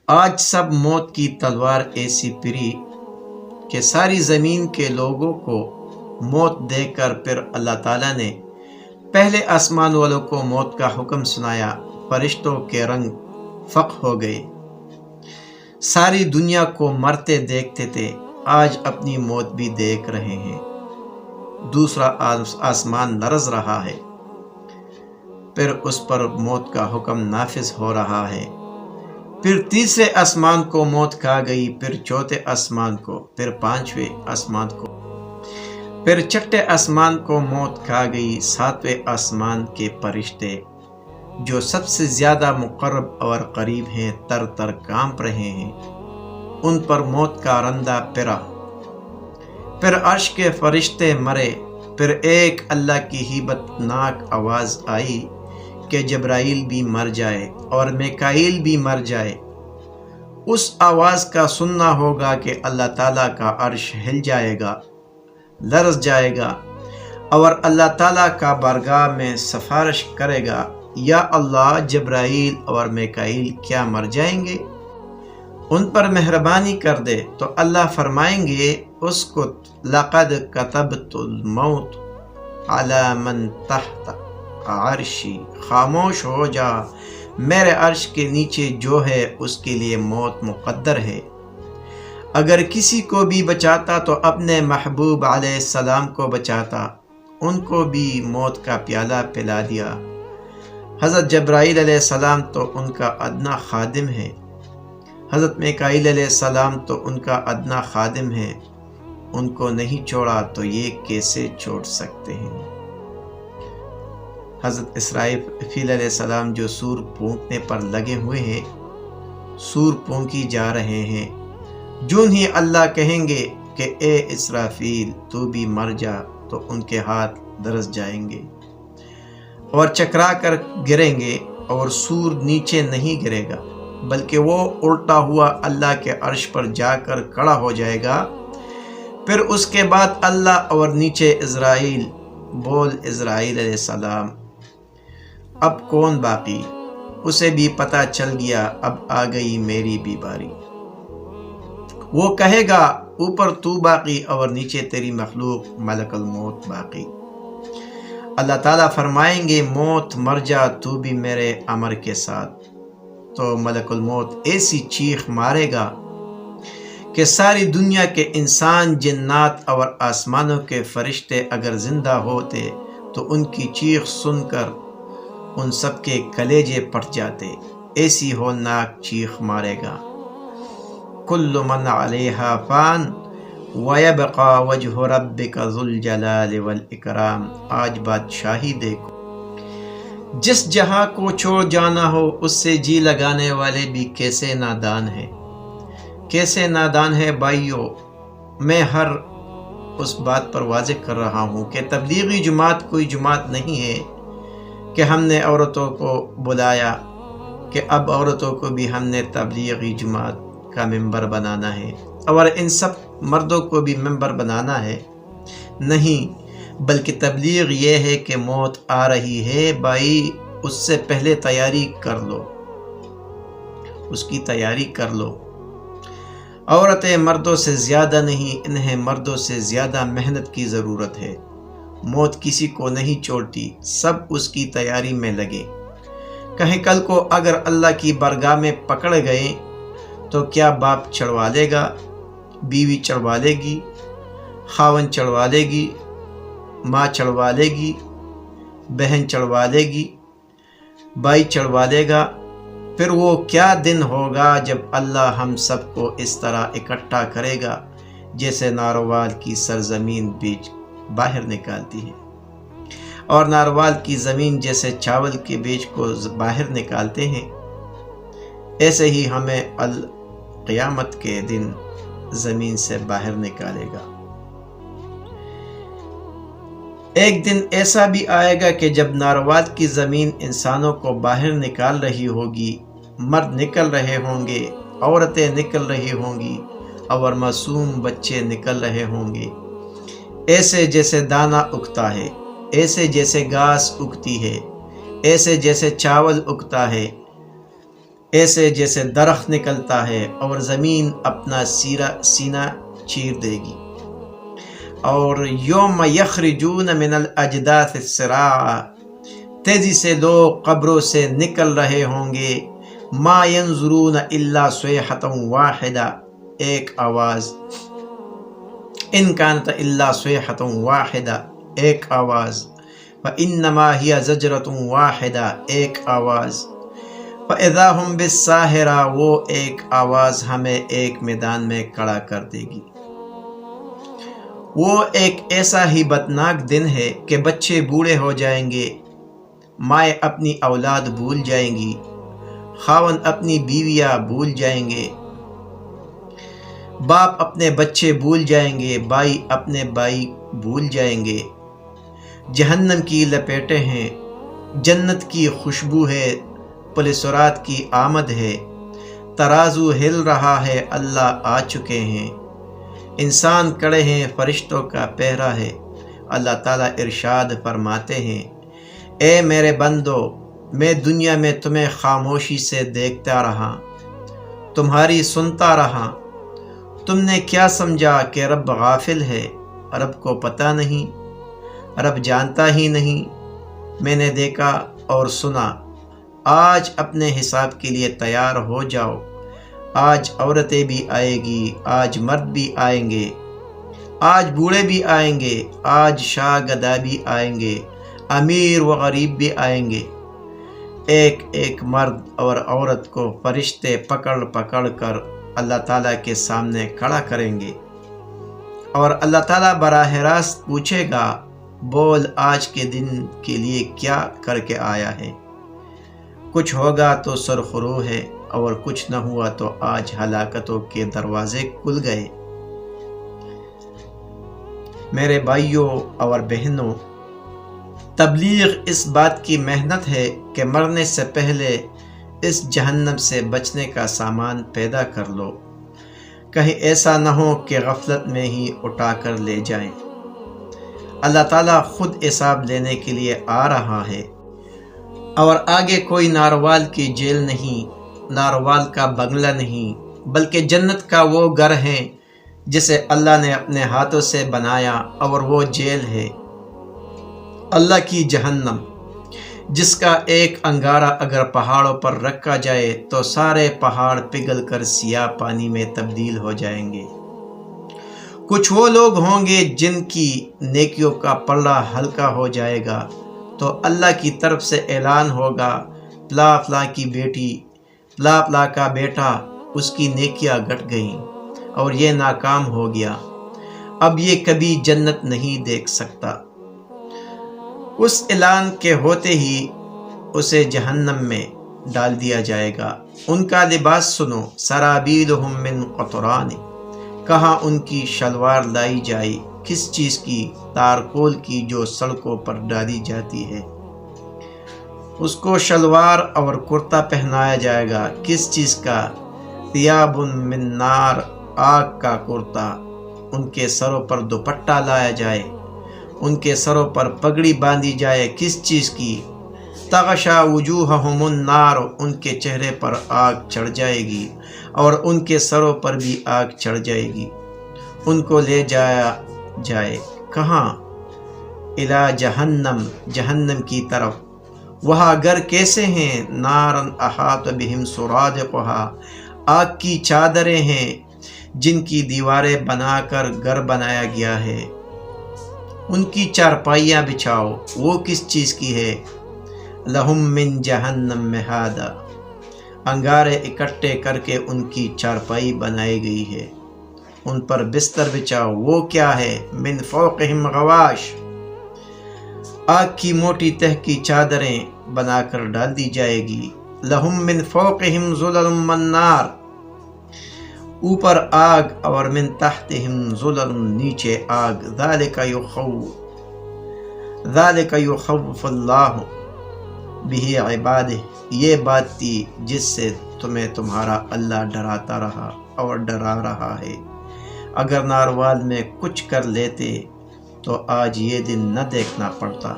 آج سب موت کی تلوار ایسی پری کہ ساری زمین کے لوگوں کو موت دے کر پھر اللہ تعالیٰ نے پہلے آسمان والوں کو موت کا حکم سنایا، فرشتوں کے رنگ فق ہو گئے، ساری دنیا کو مرتے دیکھتے تھے، آج اپنی موت بھی دیکھ رہے ہیں، دوسرا آسمان لرز رہا ہے، پھر اس پر موت کا حکم نافذ ہو رہا ہے، پھر تیسرے آسمان کو موت کھا گئی، پھر چوتھے آسمان کو، پھر پانچویں آسمان کو، پھر چھٹے آسمان کو موت کھا گئی، ساتویں آسمان کے فرشتے جو سب سے زیادہ مقرب اور قریب ہیں تر تر کانپ رہے ہیں، ان پر موت کا رندہ پھرا، پھر عرش کے فرشتے مرے، پھر ایک اللہ کی ہیبت ناک آواز آئی کہ جبرائیل بھی مر جائے اور میکائیل بھی مر جائے۔ اس آواز کا سننا ہوگا کہ اللہ تعالیٰ کا عرش ہل جائے گا، لرز جائے گا، اور اللہ تعالیٰ کا بارگاہ میں سفارش کرے گا، یا اللہ جبرائیل اور میکائیل کیا مر جائیں گے؟ ان پر مہربانی کر دے۔ تو اللہ فرمائیں گے اسکت لقد کتبت الموت علی من تحت عرشی، خاموش ہو جا، میرے عرش کے نیچے جو ہے اس کے لیے موت مقدر ہے۔ اگر کسی کو بھی بچاتا تو اپنے محبوب علیہ السلام کو بچاتا، ان کو بھی موت کا پیالہ پلا دیا۔ حضرت جبرائیل علیہ السلام تو ان کا ادنا خادم ہے، حضرت میکائیل علیہ السلام تو ان کا ادنا خادم ہے، ان کو نہیں چھوڑا تو یہ کیسے چھوڑ سکتے ہیں؟ حضرت اسرافیل علیہ السلام جو سور پھونکنے پر لگے ہوئے ہیں، سور پھونکی جا رہے ہیں، جون ہی اللہ کہیں گے کہ اے اسرافیل تو بھی مر جا، تو ان کے ہاتھ درس جائیں گے اور چکرا کر گریں گے، اور سور نیچے نہیں گرے گا بلکہ وہ الٹا ہوا اللہ کے عرش پر جا کر کھڑا ہو جائے گا۔ پھر اس کے بعد اللہ اور نیچے عزرائیل، بول عزرائیل علیہ السلام اب کون باقی؟ اسے بھی پتہ چل گیا اب آ گئی میری بھی باری۔ وہ کہے گا اوپر تو باقی اور نیچے تیری مخلوق ملک الموت باقی۔ اللہ تعالیٰ فرمائیں گے موت مر جا تو بھی میرے امر کے ساتھ، تو ملک الموت ایسی چیخ مارے گا کہ ساری دنیا کے انسان، جنات اور آسمانوں کے فرشتے اگر زندہ ہوتے تو ان کی چیخ سن کر ان سب کے کلیجے پھٹ جاتے، ایسی ہولناک چیخ مارے گا۔ کل من علیہا فان وَيَبْقَى وَجْهُ رَبِّكَ ذُو الْجَلَالِ وَالْإِكْرَامِ۔ آج بادشاہی دیکھو، جس جہاں کو چھوڑ جانا ہو اس سے جی لگانے والے بھی کیسے نادان ہیں، کیسے نادان ہے بھائیو۔ میں ہر اس بات پر واضح کر رہا ہوں کہ تبلیغی جماعت کوئی جماعت نہیں ہے کہ ہم نے عورتوں کو بلایا کہ اب عورتوں کو بھی ہم نے تبلیغی جماعت کا ممبر بنانا ہے اور ان سب مردوں کو بھی ممبر بنانا ہے، نہیں، بلکہ تبلیغ یہ ہے کہ موت آ رہی ہے بھائی، اس سے پہلے تیاری کر لو، اس کی تیاری کر لو۔ عورتیں مردوں سے زیادہ نہیں، انہیں مردوں سے زیادہ محنت کی ضرورت ہے۔ موت کسی کو نہیں چھوڑتی، سب اس کی تیاری میں لگے۔ کہیں کل کو اگر اللہ کی بارگاہ میں پکڑ گئے تو کیا باپ چڑھوا لے گا، بیوی چڑھوا لے گی، خاون چڑھوا لے گی، ماں چڑھوا لے گی، بہن چڑھوا لے گی، بھائی چڑھوا لے گا؟ پھر وہ کیا دن ہوگا جب اللہ ہم سب کو اس طرح اکٹھا کرے گا جیسے ناروال کی سرزمین بیج باہر نکالتی ہے، اور ناروال کی زمین جیسے چاول کے بیج کو باہر نکالتے ہیں، ایسے ہی ہمیں قیامت کے دن زمین سے باہر نکالے گا۔ ایک دن ایسا بھی آئے گا کہ جب ناروال کی زمین انسانوں کو باہر نکال رہی ہوگی، مرد نکل رہے ہوں گے، عورتیں نکل رہی ہوں گی، اور معصوم بچے نکل رہے ہوں گے، ایسے جیسے دانہ اگتا ہے، ایسے جیسے گھاس اگتی ہے، ایسے جیسے چاول اگتا ہے، ایسے جیسے درخت نکلتا ہے اور زمین اپنا سینہ چیر دے گی۔ اور یوم یخرجون من الاجداث سراعا، تیزی سے لوگ قبروں سے نکل رہے ہوں گے۔ ما ینظرون الا صیحۃ واحدہ، ایک آواز، ان کانت الا صیحۃ واحدہ، ایک آواز، فانما ہی زجرۃ واحدہ، ایک آواز، فاذا ہم بالساہرہ، وہ ایک آواز ہمیں ایک میدان میں کھڑا کر دے گی۔ وہ ایک ایسا ہی بدناک دن ہے کہ بچے بوڑھے ہو جائیں گے، مائیں اپنی اولاد بھول جائیں گی، خاوند اپنی بیویاں بھول جائیں گے، باپ اپنے بچے بھول جائیں گے، بھائی اپنے بھائی بھول جائیں گے۔ جہنم کی لپیٹیں ہیں، جنت کی خوشبو ہے، پولیس رات کی آمد ہے، ترازو ہل رہا ہے، اللہ آ چکے ہیں، انسان کڑے ہیں، فرشتوں کا پہرا ہے۔ اللہ تعالیٰ ارشاد فرماتے ہیں، اے میرے بندو، میں دنیا میں تمہیں خاموشی سے دیکھتا رہا، تمہاری سنتا رہا، تم نے کیا سمجھا کہ رب غافل ہے، رب کو پتہ نہیں، رب جانتا ہی نہیں۔ میں نے دیکھا اور سنا، آج اپنے حساب کے لیے تیار ہو جاؤ۔ آج عورتیں بھی آئیں گی، آج مرد بھی آئیں گے، آج بوڑھے بھی آئیں گے، آج شاہ گدا بھی آئیں گے، امیر و غریب بھی آئیں گے۔ ایک ایک مرد اور عورت کو فرشتے پکڑ پکڑ کر اللہ تعالیٰ کے سامنے کھڑا کریں گے، اور اللہ تعالیٰ براہ راست پوچھے گا، بول آج کے دن کے لیے کیا کر کے آیا ہے؟ کچھ ہوگا تو سرخرو ہے، اور کچھ نہ ہوا تو آج ہلاکتوں کے دروازے کھل گئے۔ میرے بھائیوں اور بہنوں، تبلیغ اس بات کی محنت ہے کہ مرنے سے پہلے اس جہنم سے بچنے کا سامان پیدا کر لو، کہیں ایسا نہ ہو کہ غفلت میں ہی اٹھا کر لے جائیں۔ اللہ تعالیٰ خود حساب لینے کے لیے آ رہا ہے، اور آگے کوئی ناروال کی جیل نہیں، ناروال کا بنگلہ نہیں، بلکہ جنت کا وہ گھر ہے جسے اللہ نے اپنے ہاتھوں سے بنایا، اور وہ جیل ہے اللہ کی جہنم، جس کا ایک انگارہ اگر پہاڑوں پر رکھا جائے تو سارے پہاڑ پگھل کر سیاہ پانی میں تبدیل ہو جائیں گے۔ کچھ وہ لوگ ہوں گے جن کی نیکیوں کا پلڑا ہلکا ہو جائے گا، تو اللہ کی طرف سے اعلان ہوگا، فلاں فلاں کی بیٹی، فلاں فلاں کا بیٹا، اس کی نیکیاں گھٹ گئیں اور یہ ناکام ہو گیا، اب یہ کبھی جنت نہیں دیکھ سکتا۔ اس اعلان کے ہوتے ہی اسے جہنم میں ڈال دیا جائے گا۔ ان کا لباس سنو، سرابیلہم من قطران، کہاں ان کی شلوار لائی جائے، کس چیز کی؟ تارکول کی، جو سڑکوں پر ڈالی جاتی ہے، اس کو شلوار اور کرتا پہنایا جائے گا۔ کس چیز کا؟ ثیاب من نار، آگ کا کرتا۔ ان کے سروں پر دوپٹہ لایا جائے، ان کے سروں پر پگڑی باندھی جائے، کس چیز کی؟ تغشا وجوہہم النار، ان کے چہرے پر آگ چڑھ جائے گی، اور ان کے سروں پر بھی آگ چڑھ جائے گی۔ ان کو لے جایا جائے کہاں؟ الی جہنم، جہنم کی طرف۔ وہاں گھر کیسے ہیں؟ نارن احاط بہم سرادقہا، آگ کی چادریں ہیں جن کی دیواریں بنا کر گھر بنایا گیا ہے۔ ان کی چارپائیاں بچھاؤ، وہ کس چیز کی ہے؟ لہم من جہنم مہادا، انگارے اکٹھے کر کے ان کی چارپائی بنائی گئی ہے، ان پر بستر بچھاؤ، وہ کیا ہے؟ من فوقہم غواش، آگ کی موٹی تہ کی چادریں بنا کر ڈال دی جائے گی۔ لہم من فوقہم ظلل من نار، اوپر آگ، اور من تحتہم ظلل، نیچے آگ۔ ذالک یخوف اللہ بہ عبادہ، یہ بات تھی جس سے تمہیں تمہارا اللہ ڈراتا رہا اور ڈرا رہا ہے۔ اگر ناروال میں کچھ کر لیتے تو آج یہ دن نہ دیکھنا پڑتا۔